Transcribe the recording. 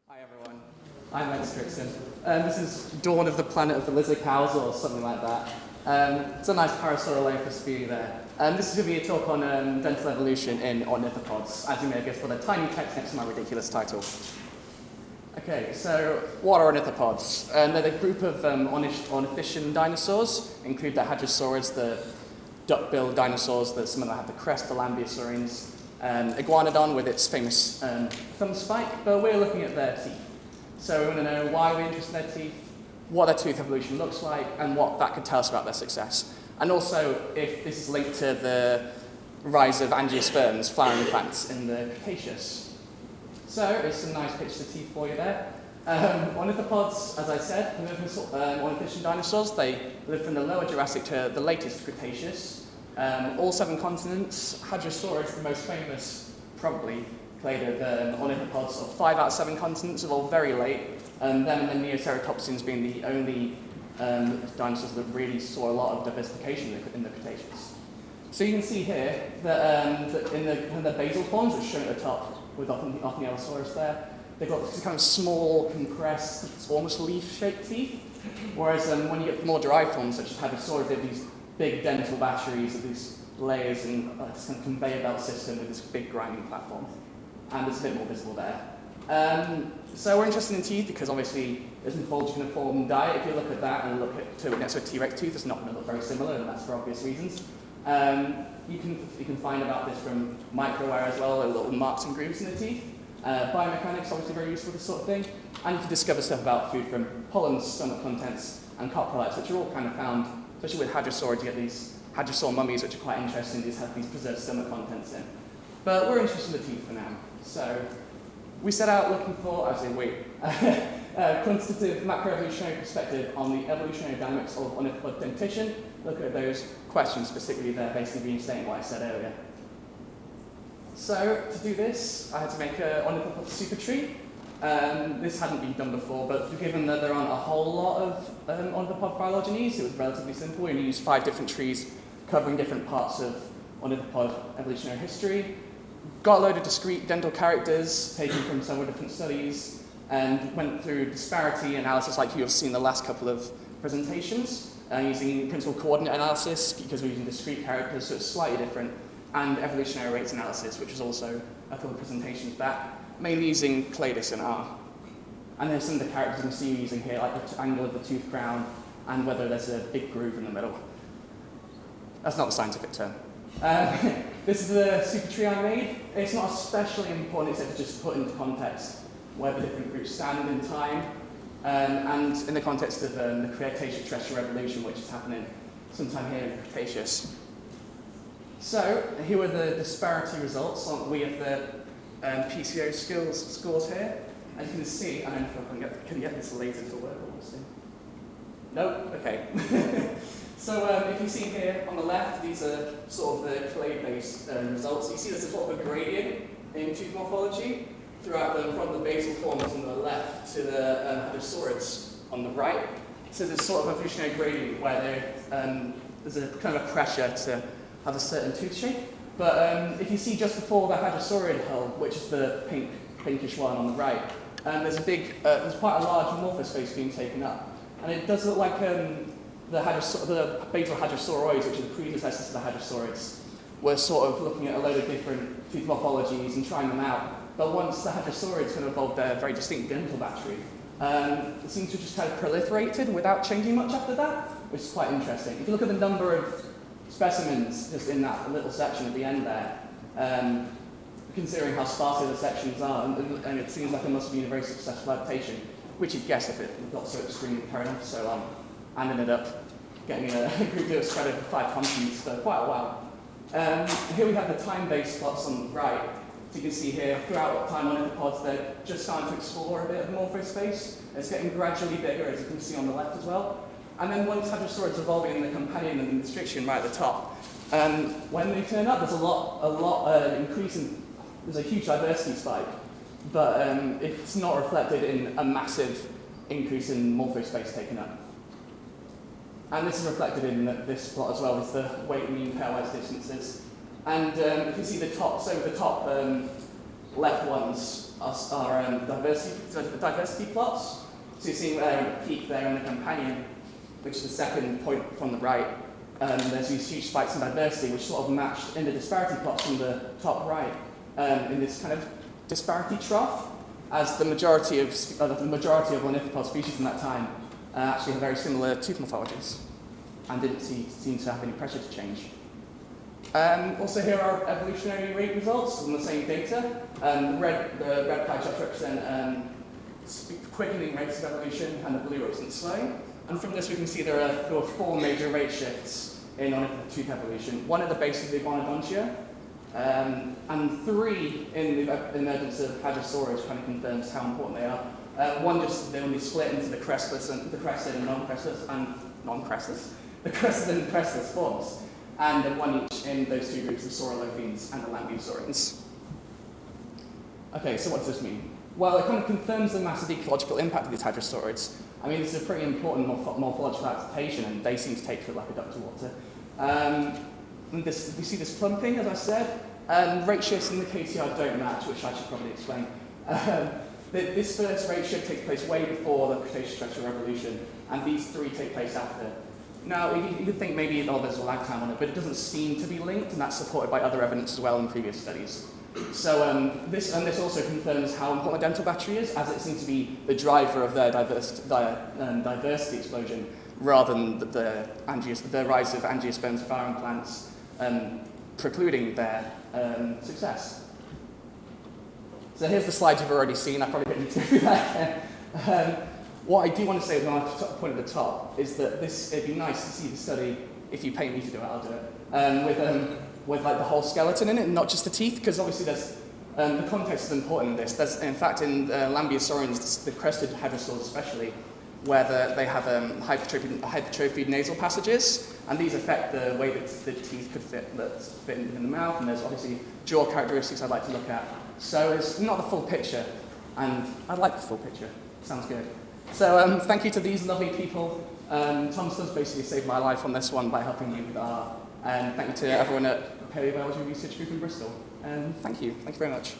Hi everyone, I'm Edward Strickson. This is Dawn of the Planet of the Lizard Cows or something like that. It's a nice Parasaurolophus view there. This is going to be a talk on dental evolution in ornithopods, as you may have guessed by the tiny text next to my ridiculous title. Okay, so what are ornithopods? They're the group of ornithischian dinosaurs, include the hadrosaurids, the duck-billed dinosaurs, some of them have the crest, the lambeosaurines, iguanodon with its famous thumb spike, but we're looking at their teeth. So we want to know why we're interested in their teeth, what their tooth evolution looks like, and what that could tell us about their success. And also if this is linked to the rise of angiosperms, flowering plants in the Cretaceous. So there's some nice pictures of teeth for you there. Ornithopods, as I said, ornithischian dinosaurs, they live from the lower Jurassic to the latest Cretaceous. All 7 continents. Hadrosaurus, the most famous, probably, clade of ornithopods of 5 out of 7 continents, evolved very late. Them and the Neoceratopsians being the only dinosaurs that really saw a lot of diversification in the Cretaceous. So you can see here that in the basal forms, which are shown at the top with Ornithopods there, they've got this kind of small, compressed, almost leaf-shaped teeth. Whereas when you get more derived forms, such as Hadrosaurus, they have these big dental batteries of these layers and this kind of conveyor belt system with this big grinding platform. And it's a bit more visible there. So we're interested in teeth because obviously there's an form diet. If you look at that and look to it next to a T-Rex tooth, it's not going to look very similar, and that's for obvious reasons. You can find about this from microwear as well, little marks and grooves in the teeth. Biomechanics, obviously very useful for this sort of thing. And you can discover stuff about food from pollen, stomach contents, and coprolites, which are all kind of found, especially with hadrosaurs. You get these hadrosaur mummies, which are quite interesting. These have these preserved stomach contents in. But we're interested in the teeth for now. So we set out looking for, a quantitative macroevolutionary perspective on the evolutionary dynamics of ornithopod dentition. Look at those questions, specifically there, basically reinstating what I said earlier. So to do this, I had to make an ornithopod super tree. This hadn't been done before, but given that there aren't a whole lot of ornithopod phylogenies, it was relatively simple. We used 5 different trees covering different parts of ornithopod evolutionary history. Got a load of discrete dental characters taken from several different studies, and went through disparity analysis like you have seen the last couple of presentations, using principal coordinate analysis because we're using discrete characters, so it's slightly different, and evolutionary rates analysis, which is also a couple of presentations back, mainly using Cladis and R. And there's some of the characters you can see using here, like the angle of the tooth crown, and whether there's a big groove in the middle. That's not the scientific term. This is the super tree I made. It's not especially important except to just put into context where the different groups stand in time, and in the context of the Cretaceous terrestrial revolution, which is happening sometime here in the Cretaceous. So here were the disparity results. We have the PCO scores here. As you can see, I don't know if I can get this laser to work. Nope. Okay. So if you see here on the left, these are sort of the clay-based results. You see there's a sort of a gradient in tooth morphology throughout from the basal forms on the left to the hadrosaurids on the right. So there's sort of evolutionary gradient where there's a kind of a pressure to have a certain tooth shape. But if you see just before the hadrosaurid hull, which is the pinkish one on the right, there's quite a large morphospace being taken up. And it does look like the basal hadrosauroids, which are the predecessors to the hadrosaurids, were sort of looking at a load of different tooth morphologies and trying them out. But once the hadrosaurids kind of evolved their very distinct dental battery, it seems to just kind of proliferated without changing much after that, which is quite interesting. If you look at the number of specimens just in that little section at the end there, considering how sparse the sections are, and it seems like it must have been a very successful adaptation, which you'd guess if it got so extremely carried for so long, and ended up getting a group deal spread over 5 continents for quite a while. Here we have the time-based plots on the right. So you can see here, throughout time ornithopods, they're just starting to explore a bit of morphospace. It's getting gradually bigger, as you can see on the left as well. And then once hadrosaurids evolving in the companion and the constriction right at the top, when they turn up, there's a lot increase in, there's a huge diversity spike, but it's not reflected in a massive increase in morphospace taken up. And this is reflected in this plot as well, as the weight mean pairwise distances. And if you see the top, so the top left ones are diversity plots. So you're seeing a peak there in the companion, which is the second point from the right. There's these huge spikes in diversity, which sort of matched in the disparity plots from the top right in this kind of disparity trough, as the majority of ornithopod species from that time actually have very similar tooth morphologies and didn't seem to have any pressure to change. Also, here are evolutionary rate results from the same data. The red pie charts represent quickening rates of evolution, and the blue represents slowing. And from this, we can see there are 4 major rate shifts in tooth evolution. 1 at the base of the iguanodontia, and 3 in the emergence of hadrosaurs, kind of confirms how important they are. 1 just they only split into the crestless and non-crestless, the crested and crestless forms, and then 1 each in those 2 groups, the saurolophines and the lambeosaurians. Okay, so what does this mean? Well, it kind of confirms the massive ecological impact of these hadrosaurids. I mean, this is a pretty important morphological adaptation, and they seem to take to it like a duck to water. We see this clumping, as I said. Rate shifts in the KTR don't match, which I should probably explain. This first rate shift takes place way before the Cretaceous terrestrial revolution, and these 3 take place after. Now, you could think maybe there's a lag time on it, but it doesn't seem to be linked, and that's supported by other evidence as well in previous studies. So this also confirms how important the dental battery is, as it seems to be the driver of their diversity explosion, rather than the rise of angiosperms flowering plants precluding their success. So here's the slide you've already seen. I probably didn't do that again. What I do want to say when I point at the top is that it'd be nice to see the study. If you pay me to do it, I'll do it. With like the whole skeleton in it, not just the teeth, because obviously there's the context is important in this. There's, in fact, in lambeosaurians, the crested hadrosaurs especially, where they have hypertrophied nasal passages, and these affect the way that the teeth could fit in the mouth, and there's obviously jaw characteristics I'd like to look at. So it's not the full picture, and I'd like the full picture. Sounds good. So thank you to these lovely people. Tom Stubbs basically saved my life on this one by helping me with art. And thank you to everyone at Palaeontology Research Group in Bristol. And thank you very much.